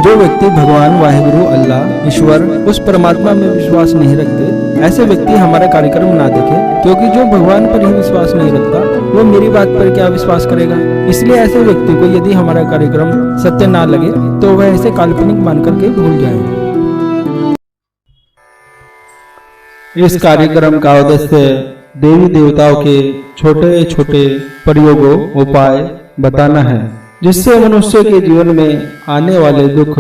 जो व्यक्ति भगवान वाहिगुरु अल्लाह ईश्वर उस परमात्मा में विश्वास नहीं रखते, ऐसे व्यक्ति हमारा कार्यक्रम ना देखे, क्योंकि जो भगवान पर ही विश्वास नहीं रखता वो मेरी बात पर क्या विश्वास करेगा। इसलिए ऐसे व्यक्ति को यदि हमारा कार्यक्रम सत्य ना लगे तो वह इसे काल्पनिक मान करके भूल जाए। इस कार्यक्रम का उद्देश्य देवी देवताओं के छोटे छोटे प्रयोगों उपाय बताना है, जिससे मनुष्य के जीवन में आने वाले दुख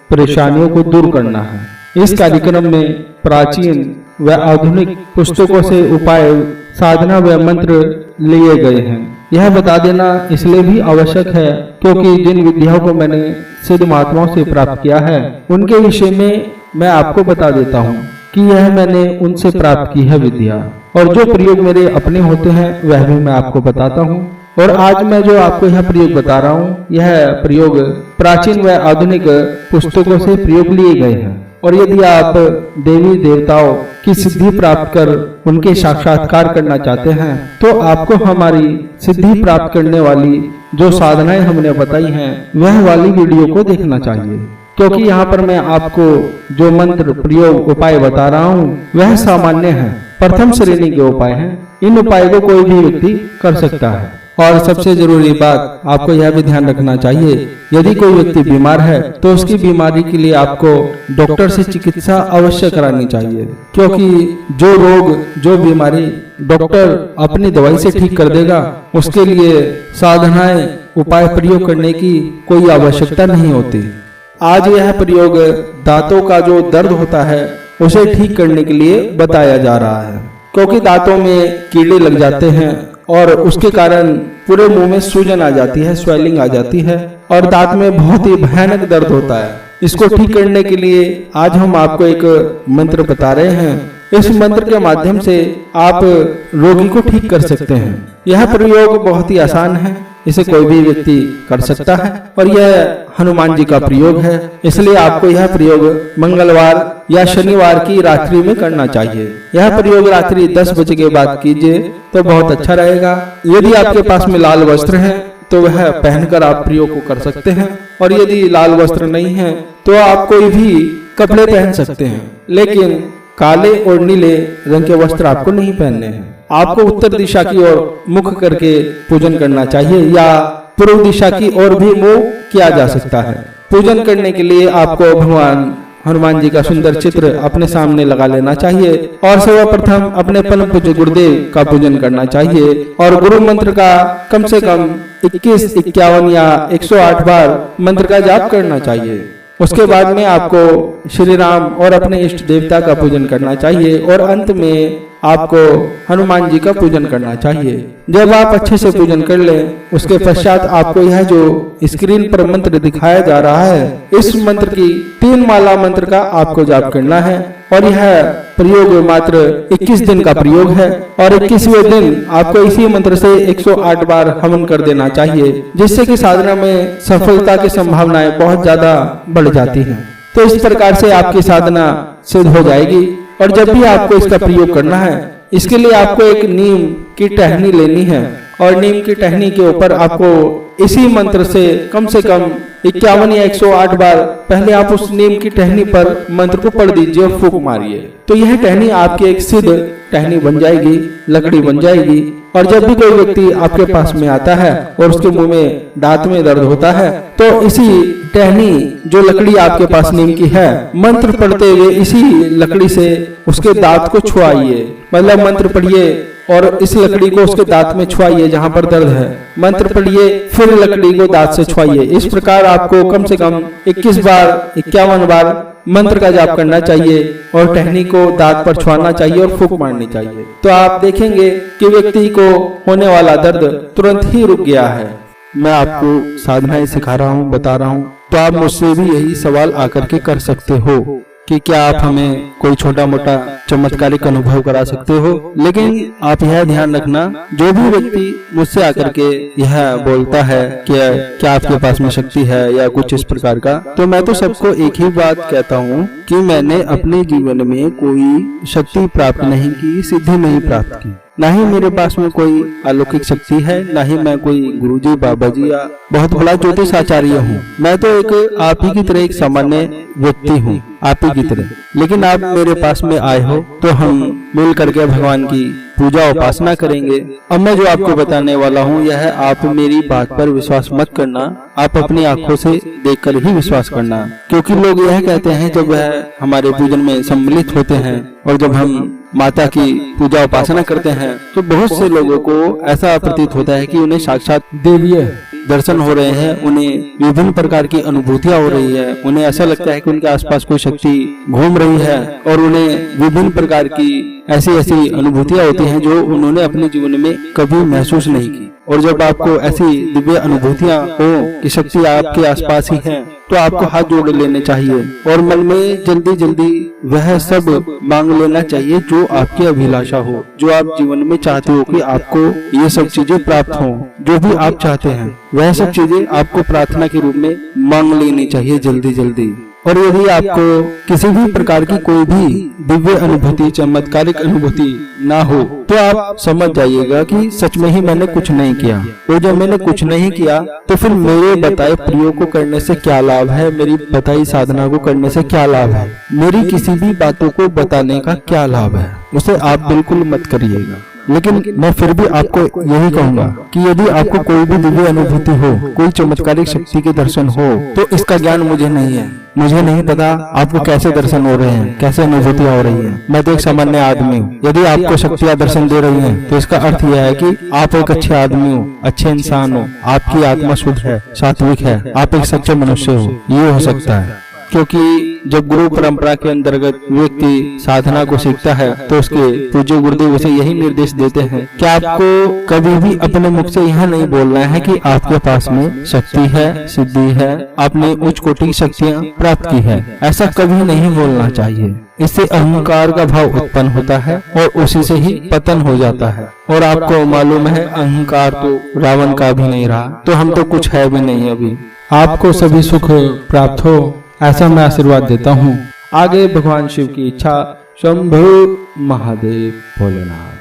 परेशानियों को दूर करना है। इस कार्यक्रम में प्राचीन व आधुनिक पुस्तकों से उपाय, साधना व मंत्र लिए गए हैं। यह बता देना इसलिए भी आवश्यक है क्योंकि जिन विद्याओं को मैंने सिद्ध महात्माओं से प्राप्त किया है उनके विषय में मैं आपको बता देता हूँ कि यह मैंने उनसे प्राप्त की है विद्या, और जो प्रयोग मेरे अपने होते हैं वह भी मैं आपको बताता हूँ। और आज मैं जो आपको यह प्रयोग बता रहा हूँ, यह प्रयोग प्राचीन व आधुनिक पुस्तकों से प्रयोग लिए गए हैं। और यदि आप देवी देवताओं की सिद्धि प्राप्त कर उनके साक्षात्कार करना चाहते हैं तो आपको हमारी सिद्धि प्राप्त करने वाली जो साधनाएं हमने बताई हैं वह वाली वीडियो को देखना चाहिए, क्योंकि यहाँ पर मैं आपको जो मंत्र प्रयोग उपाय बता रहा हूँ वह सामान्य है, प्रथम श्रेणी के उपाय हैं। इन उपाय को कोई भी व्यक्ति कर सकता है। और सबसे जरूरी बात आपको यह भी ध्यान रखना चाहिए, यदि कोई व्यक्ति बीमार है तो उसकी बीमारी के लिए आपको डॉक्टर से चिकित्सा अवश्य करानी चाहिए, क्योंकि जो रोग जो बीमारी डॉक्टर अपनी दवाई से ठीक कर देगा उसके लिए साधनाएं उपाय प्रयोग करने की कोई आवश्यकता नहीं होती। आज यह प्रयोग दांतों का जो दर्द होता है उसे ठीक करने के लिए बताया जा रहा है, क्योंकि दांतों में कीड़े लग जाते हैं और उसके कारण पूरे मुंह में सूजन आ जाती है, स्वेलिंग आ जाती है और दांत में बहुत ही भयानक दर्द होता है। इसको ठीक करने के लिए आज हम आपको एक मंत्र बता रहे हैं। इस मंत्र के माध्यम से आप रोगी को ठीक कर सकते हैं। यह प्रयोग बहुत ही आसान है, इसे कोई भी व्यक्ति कर सकता है और यह हनुमान जी का प्रयोग है, इसलिए आपको यह प्रयोग मंगलवार या शनिवार की रात्रि में करना चाहिए। यह प्रयोग रात्रि 10 बजे के बाद कीजिए तो बहुत अच्छा रहेगा। यदि आपके पास में लाल वस्त्र है तो वह पहनकर आप प्रयोग को कर सकते हैं, और यदि लाल वस्त्र नहीं है तो आप कोई भी कपड़े पहन सकते हैं, लेकिन काले और नीले रंग के वस्त्र आपको नहीं पहनने हैं। आपको उत्तर दिशा की ओर मुख करके पूजन करना चाहिए या पूर्व दिशा की ओर भी मुंह किया जा सकता है। पूजन करने के लिए आपको भगवान हनुमान जी का सुंदर चित्र अपने सामने लगा लेना चाहिए और सर्वप्रथम अपने परम पूज्य गुरुदेव का पूजन करना चाहिए और गुरु मंत्र का कम से कम 21, 51 या 108 बार मंत्र का जाप करना चाहिए। उसके बाद में आपको श्री राम और अपने इष्ट देवता का पूजन करना चाहिए और अंत में आपको हनुमान जी का पूजन करना चाहिए। जब आप अच्छे से पूजन कर लें उसके पश्चात आपको यह जो स्क्रीन पर मंत्र दिखाया जा रहा है इस मंत्र की 3 माला मंत्र का आपको जाप करना है और यह प्रयोग मात्र 21 दिन का प्रयोग है और 21वें दिन आपको इसी मंत्र से 108 बार हवन कर देना चाहिए, जिससे कि साधना में सफलता की संभावनाएं बहुत ज्यादा बढ़ जाती हैं। तो इस प्रकार से आपकी साधना सिद्ध हो जाएगी। और जब भी आपको इसका प्रयोग करना है इसके लिए आपको एक नीम की टहनी लेनी है और नीम की टहनी के ऊपर आपको इसी मंत्र से कम 51 या 108 बार पहले आप उस नीम की टहनी पर मंत्र को पढ़ दीजिए और फूंक मारिए, तो यह टहनी आपकी एक सिद्ध टहनी बन जाएगी, लकड़ी बन जाएगी। और जब भी कोई व्यक्ति आपके पास में आता है और उसके मुंह में दांत में दर्द होता है तो इसी टहनी जो लकड़ी आपके पास नीम की है मंत्र पढ़ते हुए इसी लकड़ी से उसके दांत को छुआइए, मतलब मंत्र पढ़िए और इस लकड़ी को उसके दांत में छुआइए जहां पर दर्द है, मंत्र पढ़िए फिर लकड़ी को दांत से छुआइए। इस प्रकार आपको कम से कम 21 बार 51 बार मंत्र का जाप करना चाहिए और टहनी को दांत पर छुआना चाहिए और फूंक मारनी चाहिए। तो आप देखेंगे कि व्यक्ति को होने वाला दर्द तुरंत ही रुक गया है। मैं आपको साधनाएं सिखा रहा हूँ, बता रहा हूँ, तो आप मुझसे भी यही सवाल आकर के कर सकते हो कि क्या आप हमें कोई छोटा मोटा चमत्कारिक अनुभव करा सकते हो। लेकिन आप यह ध्यान रखना, जो भी व्यक्ति मुझसे आकर के यह बोलता है कि क्या आपके पास में शक्ति है या कुछ इस प्रकार का, तो मैं तो सबको एक ही बात कहता हूँ कि मैंने अपने जीवन में कोई शक्ति प्राप्त नहीं की, सिद्धि नहीं प्राप्त की। ना ही मेरे पास में कोई अलौकिक शक्ति है, ना ही मैं कोई गुरुजी, बाबा जी या बहुत बड़ा ज्योतिष आचार्य हूँ। मैं तो एक आप ही की तरह एक सामान्य व्यक्ति हूँ, आप ही की तरह। लेकिन आप मेरे पास में आए हो तो हम मिल करके भगवान की पूजा उपासना करेंगे। अब मैं जो आपको बताने वाला हूँ यह है, आप मेरी बात पर विश्वास मत करना, आप अपनी आंखों से देखकर ही विश्वास करना। क्योंकि लोग यह कहते हैं जब वह हमारे पूजन में सम्मिलित होते हैं और जब हम माता की पूजा उपासना करते हैं तो बहुत से लोगों को ऐसा प्रतीत होता है कि उन्हें साक्षात देवीय दर्शन हो रहे हैं, उन्हें विभिन्न प्रकार की अनुभूतियां हो रही है, उन्हें ऐसा लगता है कि उनके आसपास कोई शक्ति घूम रही है और उन्हें विभिन्न प्रकार की ऐसी अनुभूतियां होती हैं जो उन्होंने अपने जीवन में कभी महसूस नहीं की। और जब आपको ऐसी दिव्य अनुभूतियां हो कि शक्ति आपके आसपास ही है तो आपको हाथ जोड़ लेने चाहिए और मन में जल्दी जल्दी वह सब मांग लेना चाहिए जो आपकी अभिलाषा हो, जो आप जीवन में चाहते हो कि आपको ये सब चीजें प्राप्त हो। जो भी आप चाहते हैं वह सब चीजें आपको प्रार्थना के रूप में मांग लेनी चाहिए जल्दी जल्दी। और यदि आपको किसी भी प्रकार की कोई भी दिव्य अनुभूति, चमत्कारिक अनुभूति ना हो तो आप समझ जाइएगा कि सच में ही मैंने कुछ नहीं किया। और जब मैंने कुछ नहीं किया तो फिर मेरे बताए प्रयोग को करने से क्या लाभ है, मेरी बताई साधना को करने से क्या लाभ है, मेरी किसी भी बातों को बताने का क्या लाभ है, उसे आप बिल्कुल मत करिएगा। लेकिन मैं फिर भी आपको यही कहूंगा कि यदि आपको कोई भी दिव्य अनुभूति हो, कोई चमत्कारिक शक्ति के दर्शन हो तो इसका ज्ञान मुझे नहीं है। मुझे नहीं पता आपको कैसे दर्शन हो रहे हैं, कैसे अनुभूतियां हो रही हैं। मैं तो एक सामान्य आदमी हूँ। यदि आपको शक्तियां दर्शन दे रही हैं तो इसका अर्थ यह है कि आप एक अच्छे आदमी हो, अच्छे इंसान हो, आपकी आत्मा शुद्ध है, सात्विक है, आप एक सच्चे मनुष्य हो। ये हो सकता है क्योंकि जब गुरु परंपरा के अंतर्गत व्यक्ति साधना को सीखता है तो उसके पूज्य गुरुदेव उसे यही निर्देश देते हैं कि आपको कभी भी अपने मुख से यह नहीं बोलना है कि आपके पास में शक्ति है, सिद्धि है, आपने उच्च कोटि की शक्तियाँ प्राप्त की है। ऐसा कभी नहीं बोलना चाहिए। इससे अहंकार का भाव उत्पन्न होता है और उसी से ही पतन हो जाता है। और आपको मालूम है अहंकार तो रावण का भी नहीं रहा, तो हम तो कुछ है भी नहीं अभी। आपको सभी सुख प्राप्त हो ऐसा मैं आशीर्वाद देता हूँ। आगे भगवान शिव की इच्छा। शंभु महादेव भोलेनाथ।